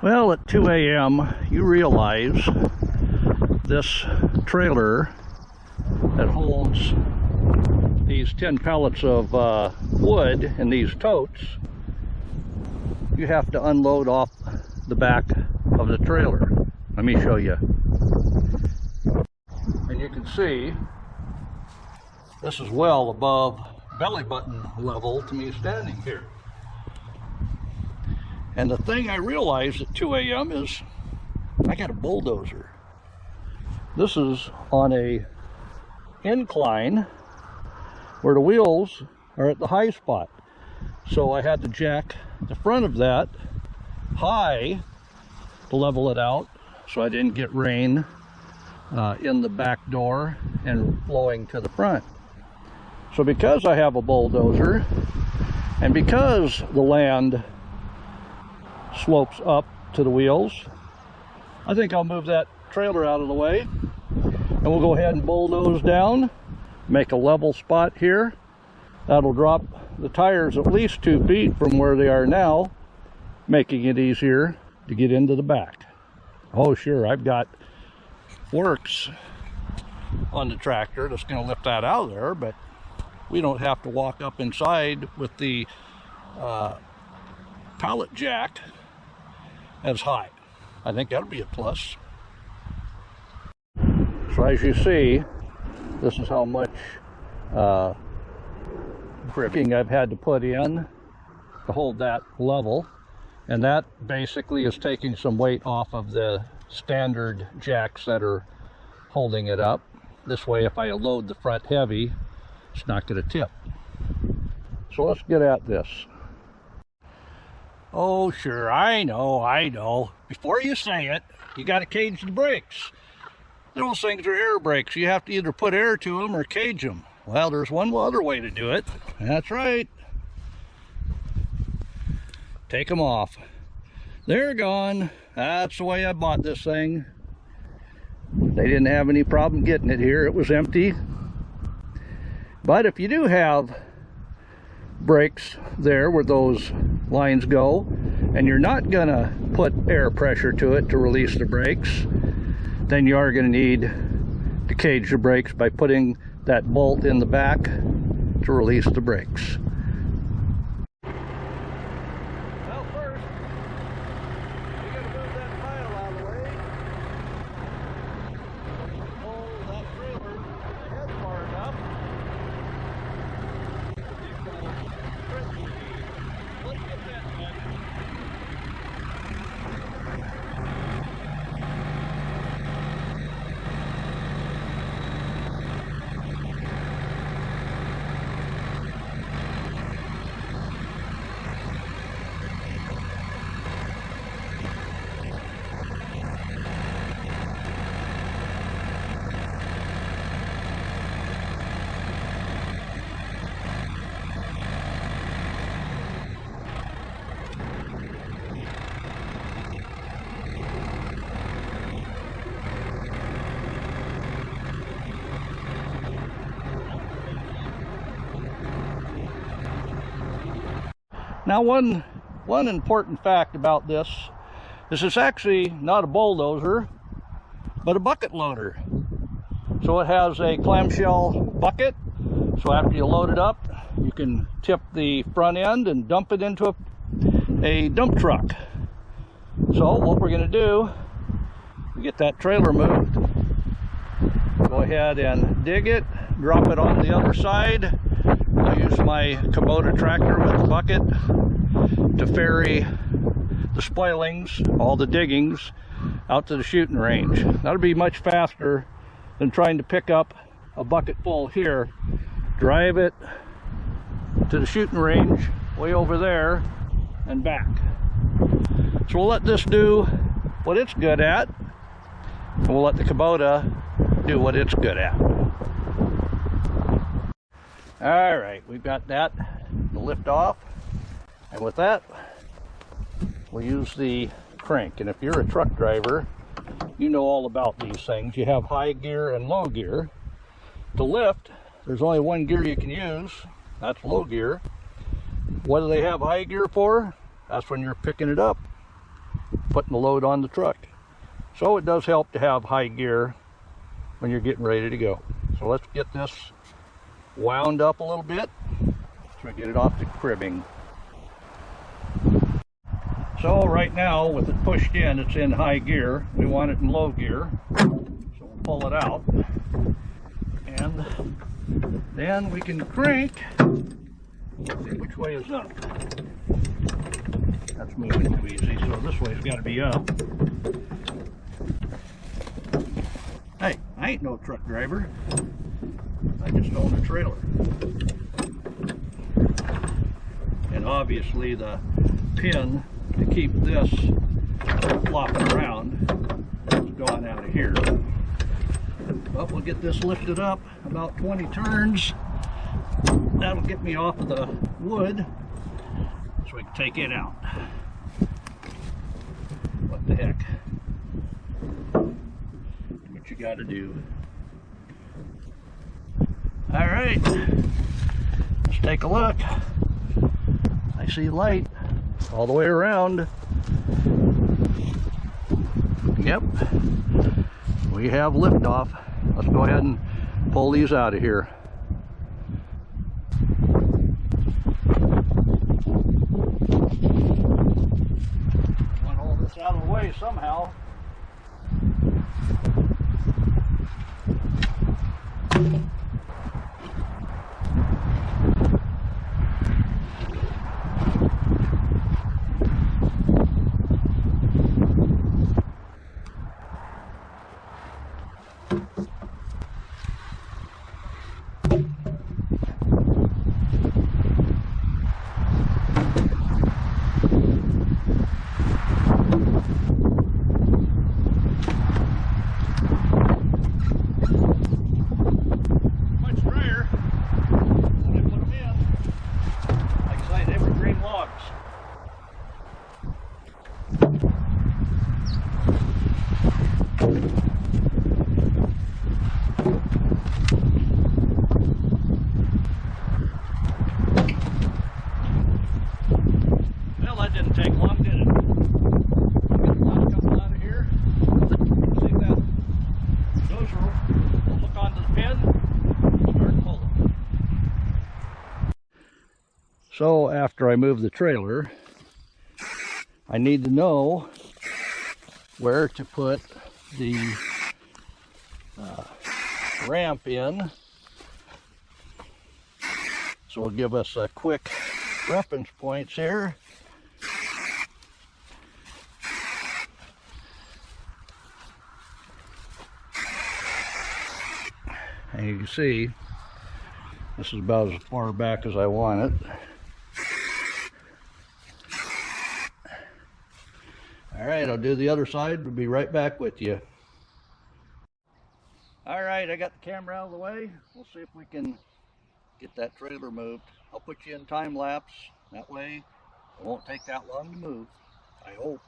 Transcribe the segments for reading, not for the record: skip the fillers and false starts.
Well, at 2 a.m. you realize this trailer that holds these 10 pallets of wood in these totes, you have to unload off the back of the trailer. Let me show you. And you can see this is well above belly button level to me standing here. And the thing I realized at 2 a.m. is I got a bulldozer. This is on a incline where the wheels are at the high spot. So I had to jack the front of that high to level it out so I didn't get rain in the back door and flowing to the front. So because I have a bulldozer and because the land slopes up to the wheels, I think I'll move that trailer out of the way and we'll go ahead and bulldoze down, make a level spot here. That'll drop the tires at least 2 feet from where they are now, making it easier to get into the back. Oh sure, I've got works on the tractor that's going to lift that out of there, but we don't have to walk up inside with the pallet jack as high. I think that'll be a plus. So as you see, this is how much bricking I've had to put in to hold that level, and that basically is taking some weight off of the standard jacks that are holding it up. This way, if I load the front heavy, it's not going to tip. So let's get at this. Oh sure, I know. Before you say it, you got to cage the brakes. Those things are air brakes. You have to either put air to them or cage them. Well, there's one other way to do it. That's right. Take them off. They're gone. That's the way I bought this thing. They didn't have any problem getting it here. It was empty. But if you do have brakes there where those lines go, and you're not gonna put air pressure to it to release the brakes, then you are gonna need to cage the brakes by putting that bolt in the back to release the brakes. Well, first, we gotta move that pile out of the way. Pull that trailer ahead far enough. Let's get that done. Now one important fact about this is it's actually not a bulldozer, but a bucket loader. So it has a clamshell bucket, so after you load it up, you can tip the front end and dump it into a dump truck. So what we're going to do, we get that trailer moved, go ahead and dig it, drop it on the other side. I'll use my Kubota tractor with the bucket to ferry the spoilings, all the diggings, out to the shooting range. That'll be much faster than trying to pick up a bucket full here, drive it to the shooting range way over there and back. So we'll let this do what it's good at, and we'll let the Kubota do what it's good at. All right, we've got that to lift off, and with that, we'll use the crank. And if you're a truck driver, you know all about these things. You have high gear and low gear. To lift, there's only one gear you can use. That's low gear. What do they have high gear for? That's when you're picking it up. putting the load on the truck. So it does help to have high gear when you're getting ready to go. So let's get this wound up a little bit so we get it off the cribbing. So right now, with it pushed in, it's in high gear. We want it in low gear, so we'll pull it out, and then we can crank. Let's see, which way is up? That's moving too easy, so this way's got to be up. Hey, I ain't no truck driver. I just own a trailer. And obviously the pin to keep this flopping around is gone out of here. But we'll get this lifted up about 20 turns. That'll get me off of the wood so we can take it out. What the heck? What you gotta do. All right, let's take a look. I see light all the way around. Yep, we have liftoff. Let's go ahead and pull these out of here. Want to hold this out of the way somehow. Well, that didn't take long, did it? Get the line coming out of here. See that dozer will hook onto the pin and start pulling. So after I move the trailer, I need to know where to put the ramp in. So it'll give us a quick reference points here. And you can see, this is about as far back as I want it. All right, I'll do the other side. We'll be right back with you. All right, I got the camera out of the way. We'll see if we can get that trailer moved. I'll put you in time lapse. That way it won't take that long to move, I hope.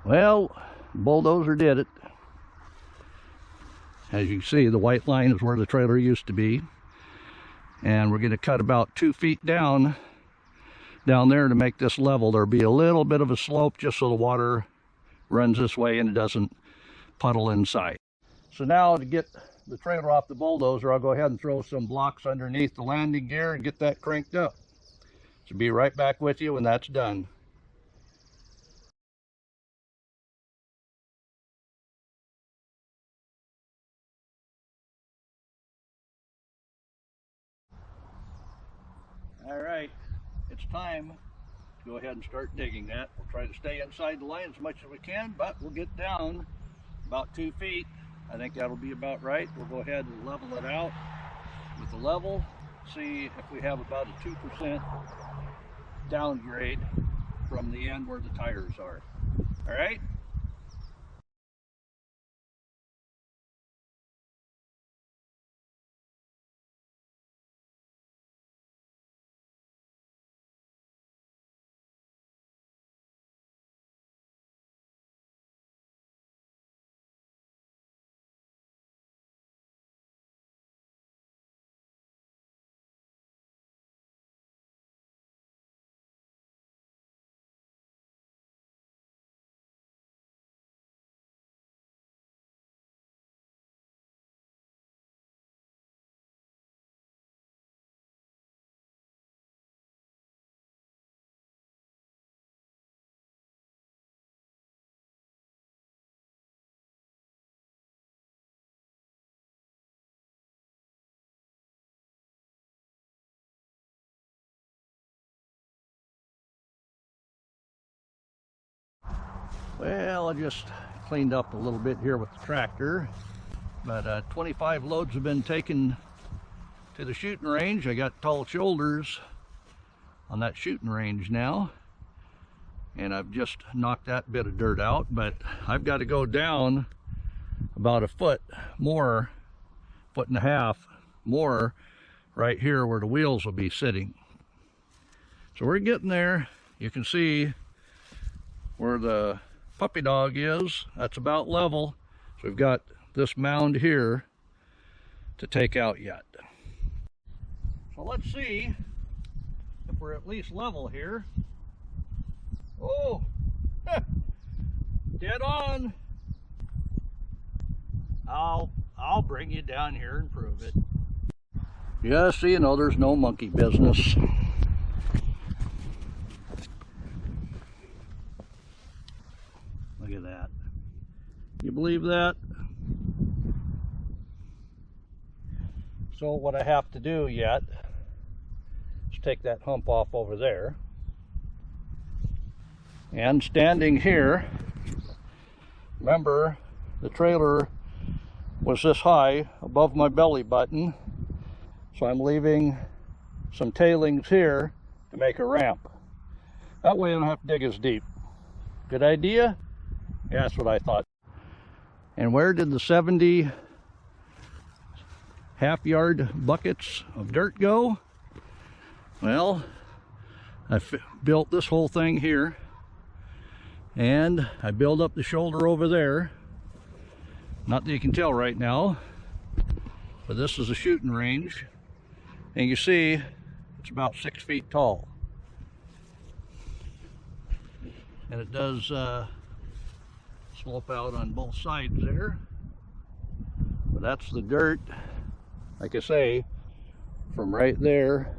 Well, the bulldozer did it. As you see, the white line is where the trailer used to be. And we're going to cut about 2 feet down there to make this level. There'll be a little bit of a slope just so the water runs this way and it doesn't puddle inside. So now to get the trailer off the bulldozer, I'll go ahead and throw some blocks underneath the landing gear and get that cranked up. So be right back with you when that's done. All right, it's time go ahead and start digging that. We'll try to stay inside the line as much as we can, but we'll get down about 2 feet. I think that'll be about right. We'll go ahead and level it out with the level, see if we have about a 2% downgrade from the end where the tires are. All right? Well, I just cleaned up a little bit here with the tractor, but 25 loads have been taken to the shooting range. I got tall shoulders on that shooting range now, and I've just knocked that bit of dirt out, but I've got to go down about a foot more, foot and a half more right here where the wheels will be sitting. So we're getting there. You can see where the puppy dog is. That's about level. So we've got this mound here to take out yet. So let's see if we're at least level here. Oh, dead on. I'll bring you down here and prove it. Yeah, so you know there's no monkey business. Look at that. You believe that? So what I have to do yet is take that hump off over there. And standing here, remember the trailer was this high above my belly button, so I'm leaving some tailings here to make a ramp. That way I don't have to dig as deep. Good idea? Yeah, that's what I thought. And where did the 70 half-yard buckets of dirt go? Well, I built this whole thing here, and I built up the shoulder over there. Not that you can tell right now, but this is a shooting range, and you see it's about 6 feet tall, and it does slope out on both sides there. But that's the dirt, like I say, from right there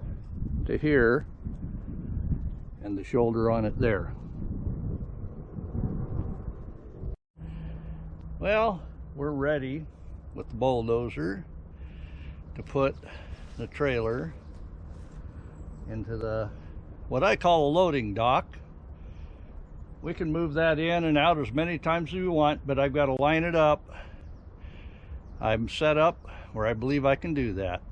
to here, and the shoulder on it there. Well, we're ready with the bulldozer to put the trailer into the what I call a loading dock. We can move that in and out as many times as we want, but I've got to line it up. I'm set up where I believe I can do that.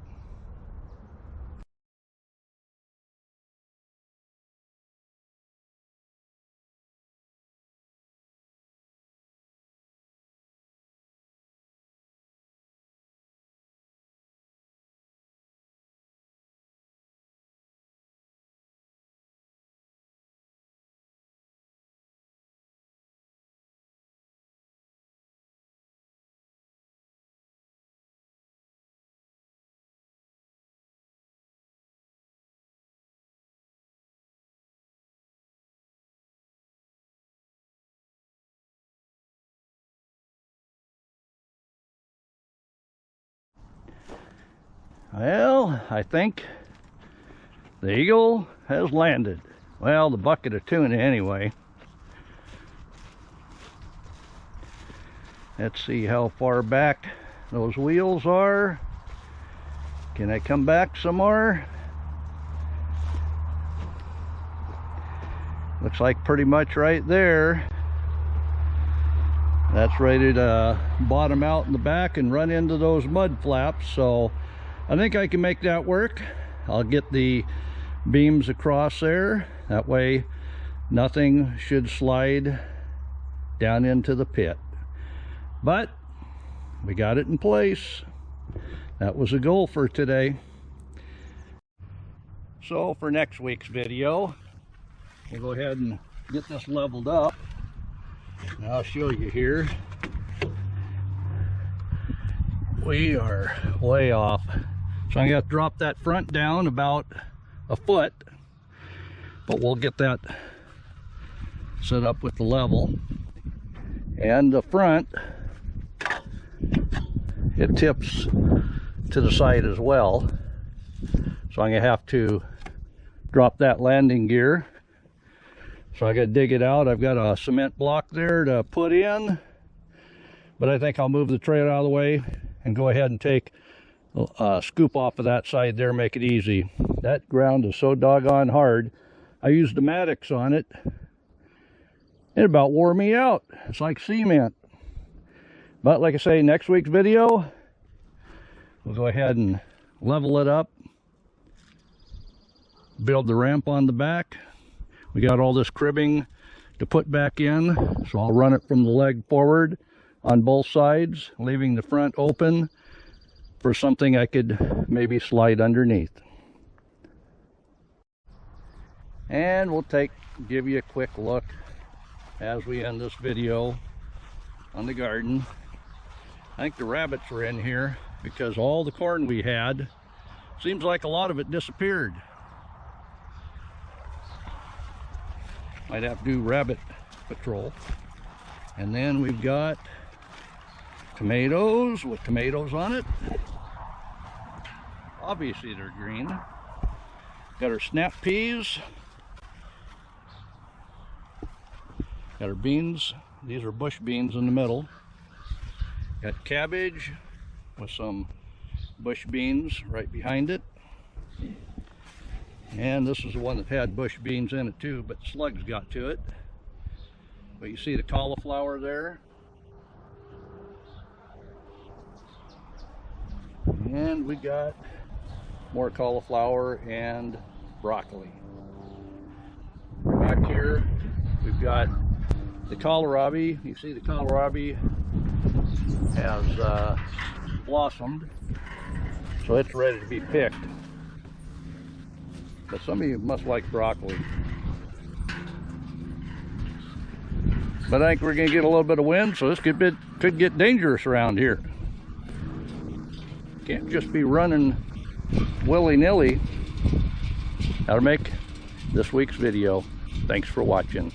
Well, I think the eagle has landed. Well, the bucket of tuna anyway. Let's see how far back those wheels are. Can I come back some more? Looks like pretty much right there. That's ready to bottom out in the back and run into those mud flaps. So I think I can make that work. I'll get the beams across there. That way nothing should slide down into the pit. But we got it in place. That was a goal for today. So for next week's video, we'll go ahead and get this leveled up. And I'll show you here. We are way off. So I'm going to drop that front down about a foot. But we'll get that set up with the level. And the front, it tips to the side as well. So I'm going to have to drop that landing gear. So I got to dig it out. I've got a cement block there to put in, but I think I'll move the trailer out of the way and go ahead and take a scoop off of that side there, make it easy. That ground is so doggone hard. I used the Maddox on it. It about wore me out. It's like cement. But like I say, next week's video, we'll go ahead and level it up, build the ramp on the back. We got all this cribbing to put back in, so I'll run it from the leg forward on both sides, leaving the front open for something I could maybe slide underneath. And we'll give you a quick look as we end this video on the garden. I think the rabbits were in here because all the corn we had, seems like a lot of it disappeared. Might have to do rabbit patrol. And then we've got tomatoes with tomatoes on it. Obviously they're green. Got our snap peas. Got our beans. These are bush beans in the middle. Got cabbage with some bush beans right behind it. And this is the one that had bush beans in it too, but slugs got to it. But you see the cauliflower there. And we got more cauliflower and broccoli. Back here, we've got the kohlrabi. You see the kohlrabi has blossomed, so it's ready to be picked. But some of you must like broccoli. But I think we're going to get a little bit of wind, so this could get dangerous around here. Can't just be running willy-nilly. That'll make this week's video. Thanks for watching.